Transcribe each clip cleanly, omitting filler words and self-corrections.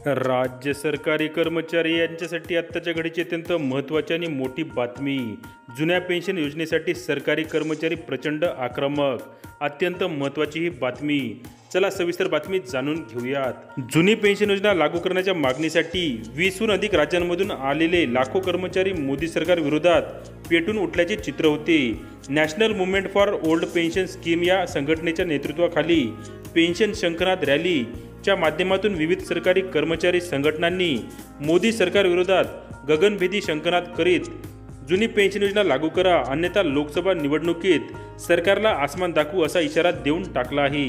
राज्य सरकारी कर्मचारी यांच्यासाठी आत्ताच्या घडीची अत्यंत महत्त्वाची आणि मोठी बातमी। जुन्या पेन्शन योजनेसाठी सरकारी कर्मचारी प्रचंड आक्रमक। अत्यंत महत्त्वाची ही बातमी। चला सविस्तर बातमी जाणून घेऊयात। जुनी पेन्शन योजना लागू करण्याच्या मागणीसाठी 20हून अधिक राज्यांमधून आलेले लाखो कर्मचारी मोदी सरकार विरोधात पेटून उठल्याचे चित्र होते। National movement for old pension scheme या संघटनेच्या नेतृत्वाखाली पेन्शन शंखनाद रॅली च्या माध्यमातून विविध सरकारी कर्मचारी संघटनांनी मोदी सरकार विरोधात गगनभेदी शंखनाद करीत जुनी पेन्शन योजना लागू करा अन्यथा लोकसभा निवडणुकीत सरकारला आसमान दाखवू असा इशारा देऊन टाकला आहे।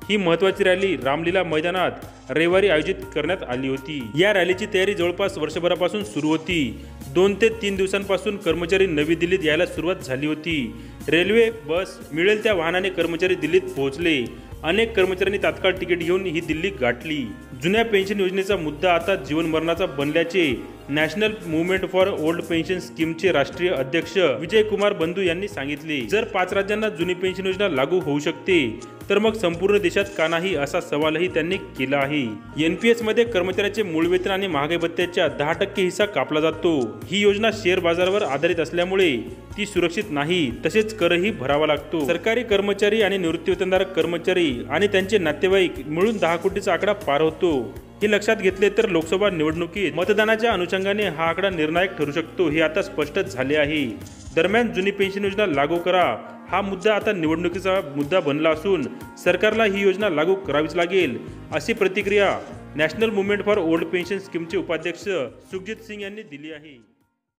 ही महत्त्वाची रॅली रामलीला मैदानात रविवारी आयोजित करण्यात आली होती। या रॅलीची तयारी जवळपास वर्षभरापासून सुरू होती। 2 ते 3 दिवसांपासून कर्मचारी नवी दिल्लीत यायला सुरुवात झाली होती। रेल्वे, बस मिळेल त्या वाहनाने कर्मचारी दिल्लीत पोहोचले। अनेक कर्मचाऱ्यांनी तात्काळ तिकीट घेऊन ही दिल्ली गाठली। जुन्या पेन्शन योजनेचा मुद्दा आता जीवनमरणाचा बनल्याचे national movement for old pension स्कीमचे राष्ट्रीय अध्यक्ष विजय कुमार बंधू यांनी सांगितले। जर 5 राज्यांना जुनी पेन्शन योजना लागू होऊ शकते तर मग संपूर्ण देशात का नाही असा सवालही त्यांनी केला आहे। NPS मध्ये कर्मचाऱ्याचे मूळ वेतन आणि महागाई भत्त्याच्या 10% हिस्सा कापला जातो। ही योजना शेअर बाजारावर आधारित असल्यामुळे ती सुरक्षित नाही, तसेच करही भरावा लागतो। सरकारी कर्मचारी आणि निवृत्तीवेतनधारक कर्मचारी आणि त्यांचे नातेवाईक मिळून 10 कोटीचा आकडा पार होतो। हे लक्षात घेतले तर लोकसभा निवडणुकीत मतदानाच्या अनुषंगाने हा आकडा निर्णायक ठरू शकतो हे आता स्पष्टच झाले आहे। दरम्यान जुनी पेन्शन योजना लागू करा हा मुद्दा आता निवडणुकीचा मुद्दा बनला असून सरकारला ही योजना लागू करावीच लागेल अशी प्रतिक्रिया national movement for old pension स्कीमचे उपाध्यक्ष सुखजित सिंग यांनी दिली आहे।